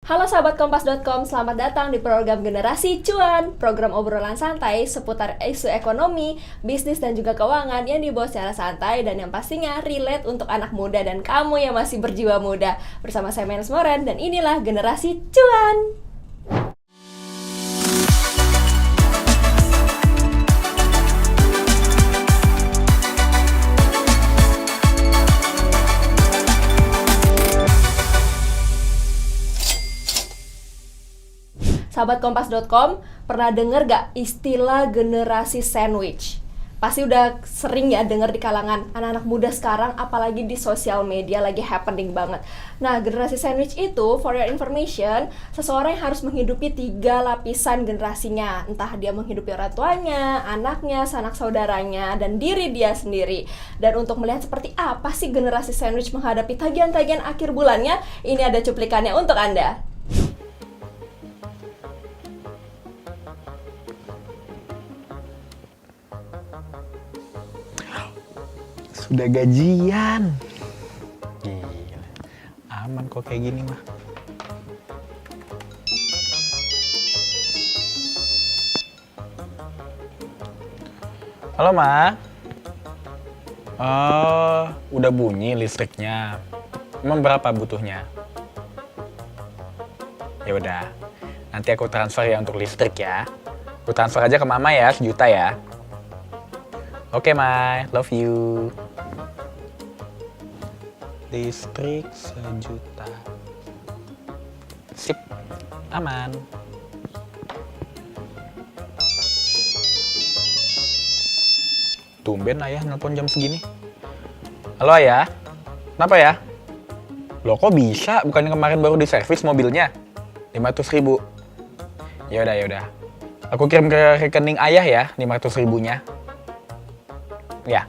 Halo sahabat Kompas.com, selamat datang di program Generasi Cuan, program obrolan santai seputar isu ekonomi, bisnis dan juga keuangan yang dibawa secara santai dan yang pastinya relate untuk anak muda dan kamu yang masih berjiwa muda. Bersama saya Menes Moren dan inilah Generasi Cuan. Sahabat Kompas.com, pernah dengar gak istilah generasi sandwich? Pasti udah sering ya dengar di kalangan anak-anak muda sekarang, apalagi di sosial media lagi happening banget. Nah, generasi sandwich itu, for your information, seseorang yang harus menghidupi 3 lapisan generasinya. Entah dia menghidupi orang tuanya, anaknya, sanak saudaranya, dan diri dia sendiri. Dan untuk melihat seperti apa sih generasi sandwich menghadapi tagihan-tagihan akhir bulannya, ini ada cuplikannya untuk Anda. Udah gajian. Gila. Aman kok kayak gini mah. Halo, Ma. Oh, udah bunyi listriknya. Emang berapa butuhnya? Ya udah. Nanti aku transfer ya untuk listrik ya. Aku transfer aja ke Mama ya, 1 juta ya. Oke, Ma. Love you. Listrik 1 juta. Sip, aman. Tumben ayah nelpon jam segini. Halo ayah, kenapa ya? Loh kok bisa? Bukannya kemarin baru diservis mobilnya? 500.000. Yaudah. Aku kirim ke rekening ayah ya, 500 ribunya. Ya.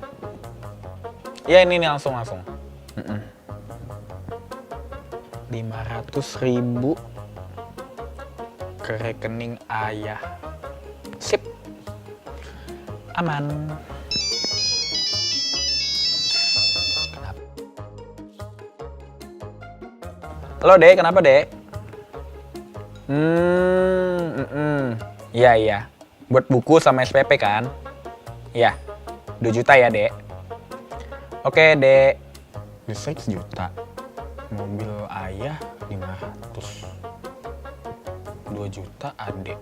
Ya ini langsung. 500.000 ke rekening ayah. Sip. Aman. Kenapa? Halo Dek, kenapa Dek? Iya. Buat buku sama SPP kan? Iya. 2 juta ya Dek. Oke Dek. Listrik 1 juta. Mobil ayah 500. 2 juta adek.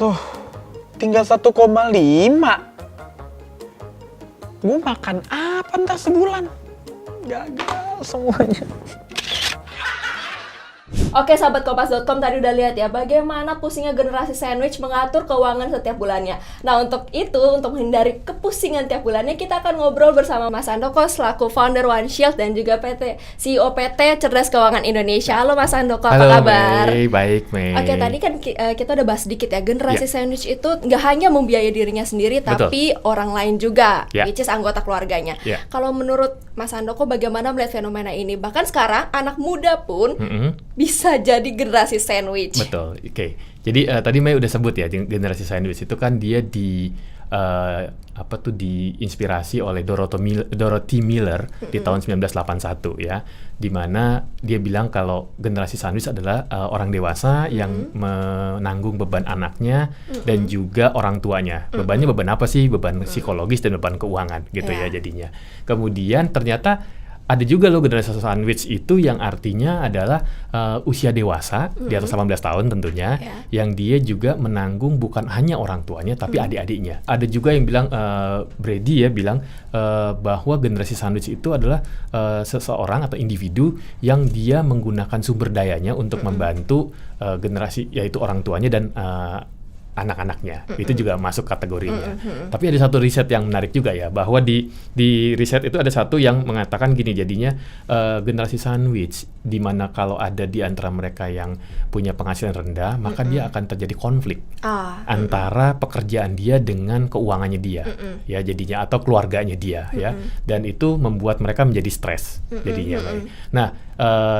Loh, tinggal 1,5. Gue makan apa ntar sebulan? Gagal semuanya. Oke sahabat Kompas.com, tadi udah lihat ya bagaimana pusingnya generasi sandwich mengatur keuangan setiap bulannya. Nah untuk menghindari kepusingan tiap bulannya, kita akan ngobrol bersama Mas Handoko selaku founder One Shield dan juga CEO PT Cerdas Keuangan Indonesia. Halo Mas Handoko, apa kabar? Baik, Mei. Oke, tadi kan kita udah bahas sedikit ya, generasi sandwich itu nggak hanya membiayai dirinya sendiri, tapi orang lain juga, which is anggota keluarganya. Kalau menurut Mas Handoko, bagaimana melihat fenomena ini? Bahkan sekarang anak muda pun bisa jadi generasi sandwich. Betul, oke. Jadi tadi Mei udah sebut ya, generasi sandwich itu kan dia diinspirasi oleh Dorothy Miller di tahun 1981 ya, di mana dia bilang kalau generasi sandwich adalah orang dewasa yang menanggung beban anaknya dan juga orang tuanya. Bebannya beban apa sih? Beban psikologis dan beban keuangan gitu ya jadinya. Kemudian ternyata ada juga loh generasi sandwich itu yang artinya adalah usia dewasa di atas 18 tahun tentunya, yang dia juga menanggung bukan hanya orang tuanya tapi adik-adiknya. Ada juga yang bilang, Brady ya bilang bahwa generasi sandwich itu adalah seseorang atau individu yang dia menggunakan sumber dayanya untuk membantu generasi, yaitu orang tuanya dan anak-anaknya. Itu juga masuk kategorinya. Tapi ada satu riset yang menarik juga ya, bahwa di riset itu ada satu yang mengatakan gini, jadinya generasi sandwich, di mana kalau ada di antara mereka yang punya penghasilan rendah, maka dia akan terjadi konflik antara pekerjaan dia dengan keuangannya dia, ya jadinya, atau keluarganya dia, ya, dan itu membuat mereka menjadi stres jadinya. Nah,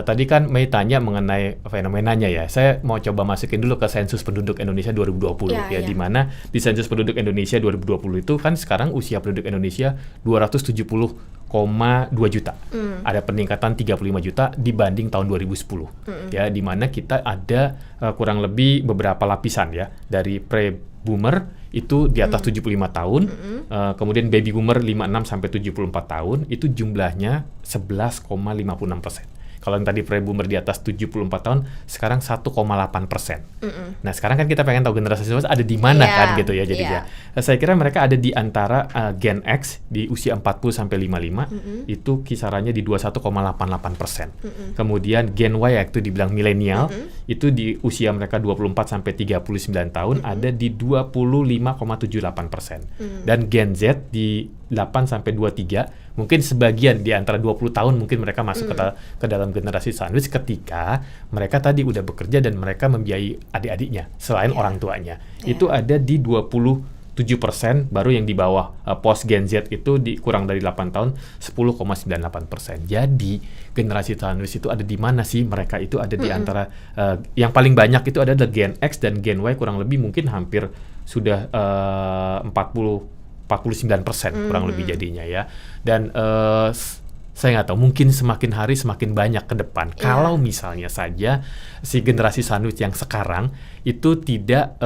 tadi kan Mei tanya mengenai fenomenanya ya. Saya mau coba masukin dulu ke sensus penduduk Indonesia 2020 ya, di mana di sensus penduduk Indonesia 2020 itu kan sekarang usia penduduk Indonesia 270,2 juta. Ada peningkatan 35 juta dibanding tahun 2010. Ya, di mana kita ada kurang lebih beberapa lapisan ya, dari pre-boomer itu di atas 75 tahun, kemudian baby boomer 56 sampai 74 tahun, itu jumlahnya 11,56%. Kalau yang tadi pre-boomer di atas 74 tahun, sekarang 1,8%. Nah, sekarang kan kita pengen tahu generasi Z ada di mana kan gitu ya jadinya. Saya kira mereka ada di antara Gen X di usia 40 sampai 55, itu kisarannya di 21,88%. Kemudian Gen Y yaitu dibilang milenial, itu di usia mereka 24 sampai 39 tahun ada di 25,78%. Dan Gen Z di 8 sampai 23, mungkin sebagian di antara 20 tahun mungkin mereka masuk ke dalam generasi sandwich ketika mereka tadi udah bekerja dan mereka membiayai adik-adiknya selain orang tuanya. Itu ada di 27%, baru yang di bawah post Gen Z itu di kurang dari 8 tahun 10,98%. Jadi generasi sandwich itu ada di mana sih? Mereka itu ada di antara yang paling banyak itu ada Gen X dan Gen Y, kurang lebih mungkin hampir sudah 49% kurang lebih jadinya ya. Dan saya nggak tahu, mungkin semakin hari semakin banyak ke depan. Kalau misalnya saja si generasi sandwich yang sekarang itu tidak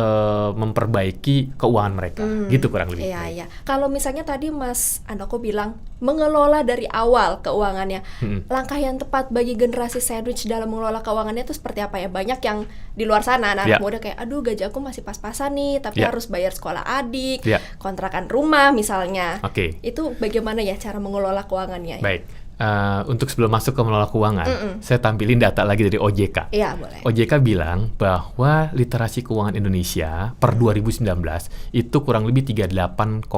memperbaiki keuangan mereka, gitu kurang lebih. Iya. Kalau misalnya tadi Mas Andoko bilang mengelola dari awal keuangannya, langkah yang tepat bagi generasi sandwich dalam mengelola keuangannya itu seperti apa ya? Banyak yang di luar sana anak muda kayak, aduh gaji aku masih pas-pasan nih, tapi harus bayar sekolah adik, kontrakan rumah misalnya. Itu bagaimana ya cara mengelola keuangannya? Baik. Untuk sebelum masuk ke mengelola keuangan, saya tampilin data lagi dari OJK. Iya, boleh. OJK bilang bahwa literasi keuangan Indonesia per 2019 itu kurang lebih 38,02,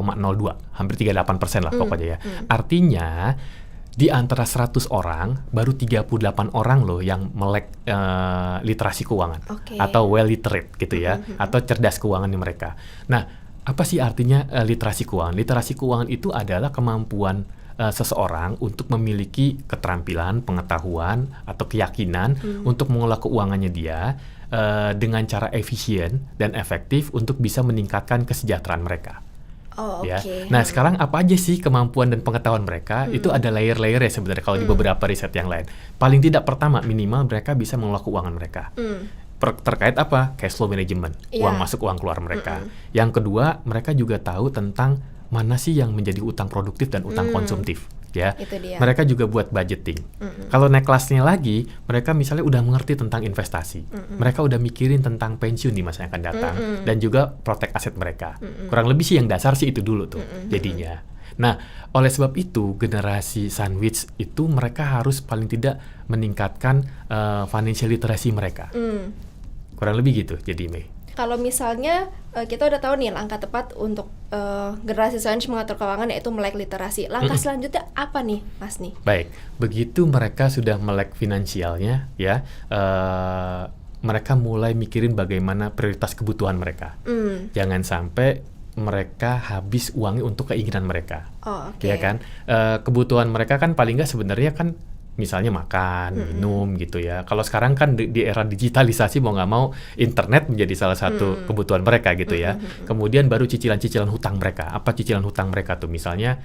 hampir 38% lah pokoknya ya. Artinya di antara 100 orang, baru 38 orang loh yang melek literasi keuangan atau well literate gitu ya, atau cerdas keuangan mereka. Nah, apa sih artinya literasi keuangan? Literasi keuangan itu adalah kemampuan seseorang untuk memiliki keterampilan, pengetahuan, atau keyakinan untuk mengelola keuangannya dia dengan cara efisien dan efektif untuk bisa meningkatkan kesejahteraan mereka. Nah, sekarang apa aja sih kemampuan dan pengetahuan mereka? Itu ada layer-layernya sebenarnya kalau di beberapa riset yang lain. Paling tidak pertama, minimal mereka bisa mengelola keuangan mereka. Terkait apa? Cash flow management, uang masuk, uang keluar mereka. Yang kedua, mereka juga tahu tentang mana sih yang menjadi utang produktif dan utang konsumtif, ya. Mereka juga buat budgeting. Kalau naik kelasnya lagi, mereka misalnya udah mengerti tentang investasi. Mereka udah mikirin tentang pensiun di masa yang akan datang dan juga protect aset mereka. Kurang lebih sih yang dasar sih itu dulu tuh jadinya. Nah, oleh sebab itu generasi sandwich itu mereka harus paling tidak meningkatkan financial literacy mereka. Kurang lebih gitu jadi Mei. Kalau misalnya kita udah tahu nih langkah tepat untuk generasi sandwich mengatur keuangan yaitu melek literasi. Langkah selanjutnya apa nih, Mas nih? Baik, begitu mereka sudah melek finansialnya, ya, mereka mulai mikirin bagaimana prioritas kebutuhan mereka. Jangan sampai mereka habis uangnya untuk keinginan mereka, ya kan? Kebutuhan mereka kan paling nggak sebenarnya kan misalnya makan, minum gitu ya. Kalau sekarang kan di era digitalisasi mau nggak mau internet menjadi salah satu kebutuhan mereka gitu ya. Kemudian baru cicilan-cicilan hutang mereka. Apa cicilan hutang mereka tuh? Misalnya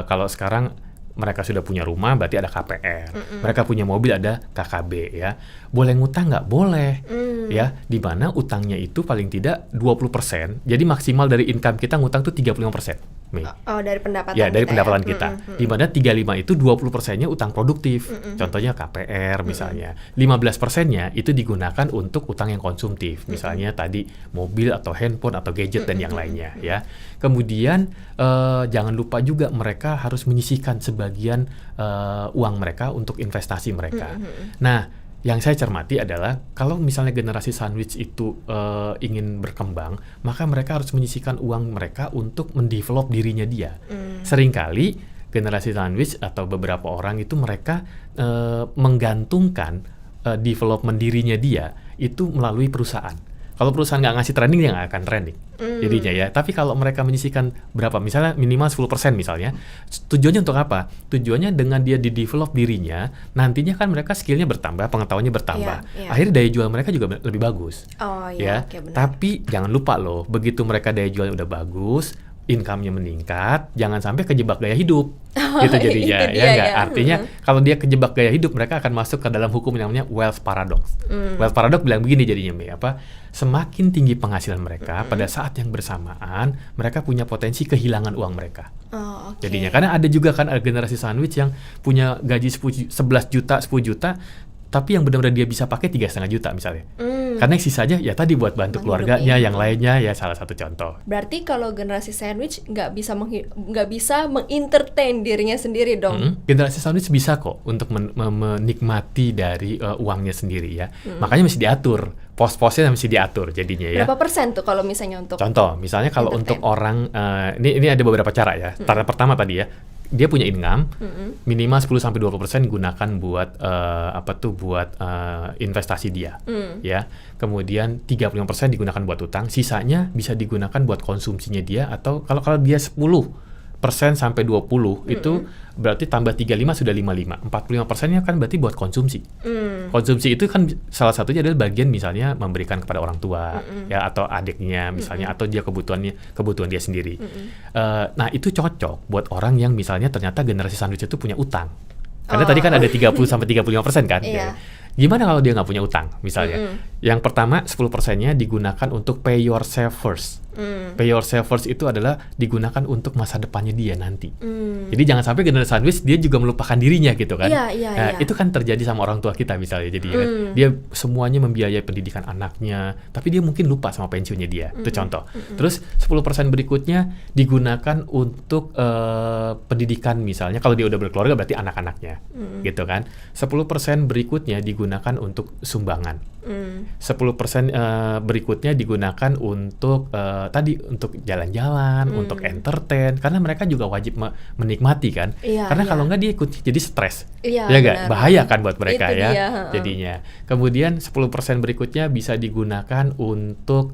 kalau sekarang mereka sudah punya rumah berarti ada KPR. Mereka punya mobil ada KKB ya. Boleh ngutang nggak? Boleh. Ya, di mana utangnya itu paling tidak 20%. Jadi maksimal dari income kita ngutang tuh 35%. Dari pendapatan ya, dari kita pendapatan kita. Di mana 35 itu 20%-nya utang produktif. Contohnya KPR misalnya. 15%-nya itu digunakan untuk utang yang konsumtif. Misalnya tadi mobil atau handphone atau gadget dan yang lainnya ya. Kemudian jangan lupa juga mereka harus menyisihkan sebagian uang mereka untuk investasi mereka. Nah, yang saya cermati adalah kalau misalnya generasi sandwich itu ingin berkembang, maka mereka harus menyisihkan uang mereka untuk mendevelop dirinya dia. Seringkali generasi sandwich atau beberapa orang itu mereka menggantungkan development dirinya dia itu melalui perusahaan. Kalau perusahaan nggak ngasih training, dia nggak akan training. Jadinya ya. Tapi kalau mereka menyisihkan berapa, misalnya minimal 10% misalnya, tujuannya untuk apa? Tujuannya dengan dia di-develop dirinya, nantinya kan mereka skillnya bertambah, pengetahuannya bertambah. Iya, iya. Akhirnya daya jual mereka juga lebih bagus. Oh Ya. iya, oke, benar. Tapi jangan lupa loh, begitu mereka daya jualnya udah bagus, income-nya meningkat, jangan sampai kejebak gaya hidup. Gitu jadinya, Itu ya dia, nggak? ya. Artinya kalau dia kejebak gaya hidup, mereka akan masuk ke dalam hukum yang namanya wealth paradox. Wealth paradox bilang begini jadinya, Mei, semakin tinggi penghasilan mereka, pada saat yang bersamaan, mereka punya potensi kehilangan uang mereka. Oh, oke. Jadinya, karena ada juga kan generasi sandwich yang punya gaji 11 juta, 10 juta, tapi yang benar-benar dia bisa pakai 3,5 juta misalnya. Karena yang sisanya ya tadi buat bantu keluarganya, Menghidupin. yang lainnya ya salah satu contoh. Berarti kalau generasi sandwich nggak bisa mengentertain dirinya sendiri dong. Generasi sandwich bisa kok untuk menikmati dari uangnya sendiri ya. Makanya mesti diatur, pos-posnya mesti diatur jadinya ya. Berapa persen tuh kalau misalnya untuk Contoh, misalnya kalau entertain? untuk orang, ini ada beberapa cara ya. Cara pertama tadi ya, dia punya income, minimal 10-20% gunakan buat buat investasi dia, ya. Kemudian 35% digunakan buat utang, sisanya bisa digunakan buat konsumsinya dia, atau kalau dia 10% sampai 20 itu berarti tambah 35 sudah 55. 45%-nya kan berarti buat konsumsi. Konsumsi itu kan salah satunya adalah bagian misalnya memberikan kepada orang tua ya, atau adiknya misalnya, atau dia kebutuhan dia sendiri. Nah, itu cocok buat orang yang misalnya ternyata generasi sandwich itu punya utang. Karena tadi kan ada 30 sampai 35% kan. Iya. Gimana kalau dia nggak punya utang misalnya? Yang pertama 10%-nya digunakan untuk pay yourself first. Pay yourself first itu adalah digunakan untuk masa depannya dia nanti. Jadi jangan sampai generasi sandwich dia juga melupakan dirinya gitu kan. Iya, iya, Nah, iya. itu kan terjadi sama orang tua kita misalnya. Jadi kan, dia semuanya membiayai pendidikan anaknya, tapi dia mungkin lupa sama pensiunnya dia. Itu contoh. Terus 10% berikutnya digunakan untuk pendidikan misalnya. Kalau dia udah berkeluarga berarti anak-anaknya. Gitu kan. 10% berikutnya digunakan untuk sumbangan. 10% berikutnya digunakan untuk tadi untuk jalan-jalan, untuk entertain, karena mereka juga wajib menikmati kan. Iya, Karena iya. kalau nggak dia ikut jadi stres. Iya, Ya nggak? benar. Bahaya kan buat mereka Itu ya. dia, Jadinya. Kemudian 10% berikutnya bisa digunakan untuk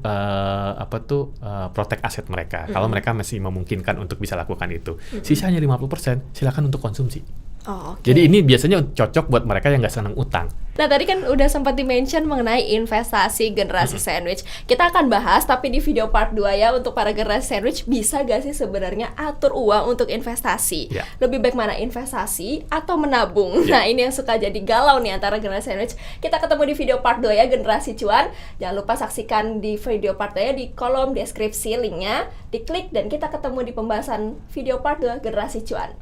protect aset mereka. Kalau mereka masih memungkinkan untuk bisa lakukan itu. Sisanya 50% silakan untuk konsumsi. Oh, oke. Jadi ini biasanya cocok buat mereka yang nggak senang utang. Nah, tadi kan udah sempat di-mention mengenai investasi generasi sandwich. Kita akan bahas, tapi di video part 2 ya, untuk para generasi sandwich, bisa gak sih sebenarnya atur uang untuk investasi? Ya. Lebih baik mana, investasi atau menabung? Ya. Nah, ini yang suka jadi galau nih antara generasi sandwich. Kita ketemu di video part 2 ya, generasi cuan. Jangan lupa saksikan di video part 2 ya, di kolom deskripsi linknya, diklik, dan kita ketemu di pembahasan video part 2 generasi cuan.